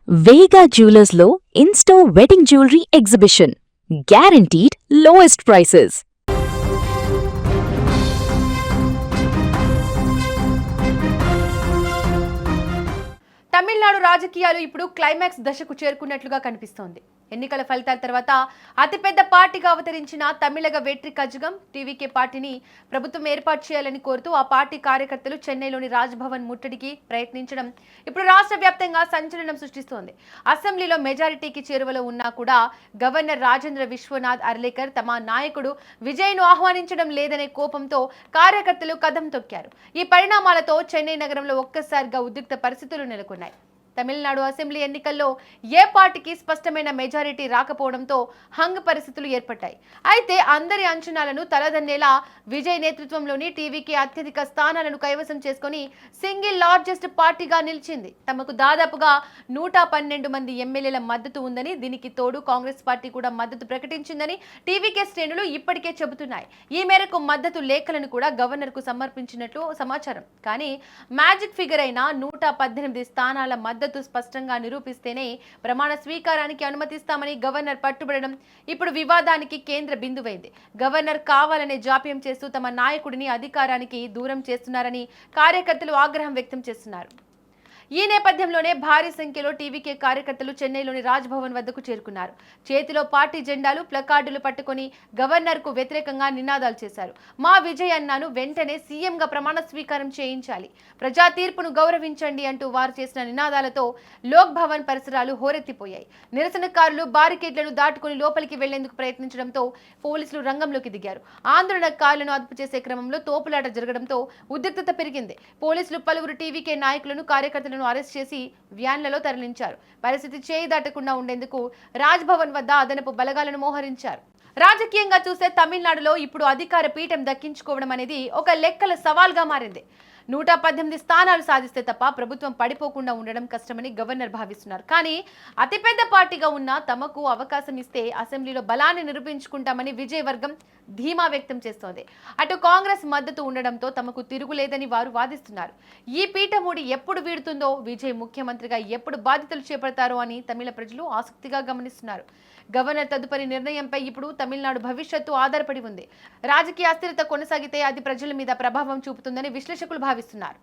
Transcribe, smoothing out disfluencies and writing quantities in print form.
వేగా జ్యువెలర్స్లో in store wedding jewellery exhibition. Guaranteed lowest prices. Tamil Nadu రాజకీయాలు ఇప్పుడు క్లైమాక్స్ దశకు చేరుకున్నట్లుగా కనిపిస్తోంది. ఎన్నికల ఫలితాల తర్వాత అతిపెద్ద పార్టీగా అవతరించిన తమిళగ వెట్రి కజగం టీవీకే పార్టీని ప్రభుత్వం ఏర్పాటు చేయాలని కోరుతూ ఆ పార్టీ కార్యకర్తలు చెన్నైలోని రాజ్భవన్ ముట్టడికి ప్రయత్నించడం ఇప్పుడు రాష్ట్ర వ్యాప్తంగా సంచలనం సృష్టిస్తోంది. అసెంబ్లీలో మెజారిటీకి చేరువలో ఉన్నా కూడా గవర్నర్ రాజేంద్ర విశ్వనాథ్ అర్లేకర్ తమ నాయకుడు విజయ్ను ఆహ్వానించడం లేదనే కోపంతో కార్యకర్తలు కదం తొక్కారు. ఈ పరిణామాలతో చెన్నై నగరంలో ఒక్కసారిగా ఉద్రిక్త పరిస్థితులు నెలకొన్నాయి. తమిళనాడు అసెంబ్లీ ఎన్నికల్లో ఏ పార్టీకి స్పష్టమైన మెజారిటీ రాకపోవడంతో హంగ్ పరిస్థితులు ఏర్పడ్డాయి. అయితే అందరి అంచనాలను తలదన్నేలా విజయ్ నేతృత్వంలోని టీవీకి అత్యధిక స్థానాలను కైవసం చేసుకుని సింగిల్ లార్జెస్ట్ పార్టీగా నిలిచింది. తమకు దాదాపుగా 112 మంది ఎమ్మెల్యేల మద్దతు ఉందని, దీనికి తోడు కాంగ్రెస్ పార్టీ కూడా మద్దతు ప్రకటించిందని టీవీకే శ్రేణులు ఇప్పటికే చెబుతున్నాయి. ఈ మేరకు మద్దతు లేఖలను కూడా గవర్నర్కు సమర్పించినట్లు సమాచారం. కానీ మ్యాజిక్ ఫిగర్ అయిన 118 స్థానాల మద్దతు స్పష్టంగా నిరూపిస్తేనే ప్రమాణ స్వీకారానికి అనుమతిస్తామని గవర్నర్ పట్టుబడడం ఇప్పుడు వివాదానికి కేంద్ర బిందువైంది. గవర్నర్ కావాలనే జాప్యం చేస్తూ తమ నాయకుడిని అధికారానికి దూరం చేస్తున్నారని కార్యకర్తలు ఆగ్రహం వ్యక్తం చేస్తున్నారు. ఈ నేపథ్యంలోనే భారీ సంఖ్యలో టీవీకే కార్యకర్తలు చెన్నైలోని రాజ్భవన్ వద్దకు చేరుకున్నారు. చేతిలో పార్టీ జెండాలు, ప్లకార్డులు పట్టుకుని గవర్నర్కు వ్యతిరేకంగా నినాదాలు చేశారు. మా విజయ్ అన్నాను వెంటనే సీఎంగా ప్రమాణ స్వీకారం చేయించాలి, ప్రజా తీర్పును గౌరవించండి అంటూ వారు చేసిన నినాదాలతో లోక్ భవన్ పరిసరాలు హోరెత్తిపోయాయి. నిరసనకారులు బారికేడ్లను దాటుకుని లోపలికి వెళ్లేందుకు ప్రయత్నించడంతో పోలీసులు రంగంలోకి దిగారు. ఆందోళనకారులను అదుపు చేసే క్రమంలో తోపులాట జరగడంతో ఉద్రిక్తత పెరిగింది. పోలీసులు పలువురు టీవీకే నాయకులను, కార్యకర్తలను అరెస్ట్ చేసి వ్యాన్లలో తరలించారు. పరిస్థితి చేయి దాటకుండా ఉండేందుకు రాజ్భవన్ వద్ద అదనపు బలగాలను మోహరించారు. రాజకీయంగా చూసే తమిళనాడులో ఇప్పుడు అధికార పీఠం దక్కించుకోవడం అనేది ఒక లెక్కల సవాల్గా మారింది. 118 స్థానాలు సాధిస్తే తప్ప ప్రభుత్వం పడిపోకుండా ఉండడం కష్టమని గవర్నర్ భావిస్తున్నారు. కానీ అతిపెద్ద పార్టీగా ఉన్న తమకు అవకాశం ఇస్తే అసెంబ్లీలో బలాన్ని నిరూపించుకుంటామని విజయ్ వర్గం ధీమా వ్యక్తం చేస్తోంది. అటు కాంగ్రెస్ మద్దతు ఉండడంతో తమకు తిరుగులేదని వారు వాదిస్తున్నారు. ఈ పీఠమూడి ఎప్పుడు వీడుతుందో, విజయ్ ముఖ్యమంత్రిగా ఎప్పుడు బాధ్యతలు చేపడతారో అని తమిళ ప్రజలు ఆసక్తిగా గమనిస్తున్నారు. గవర్నర్ తదుపరి నిర్ణయంపై ఇప్పుడు తమిళనాడు భవిష్యత్తు ఆధారపడి ఉంది. రాజకీయ అస్థిరత కొనసాగితే అది ప్రజల మీద ప్రభావం చూపుతుందని విశ్లేషకులు భావిస్తున్నారు.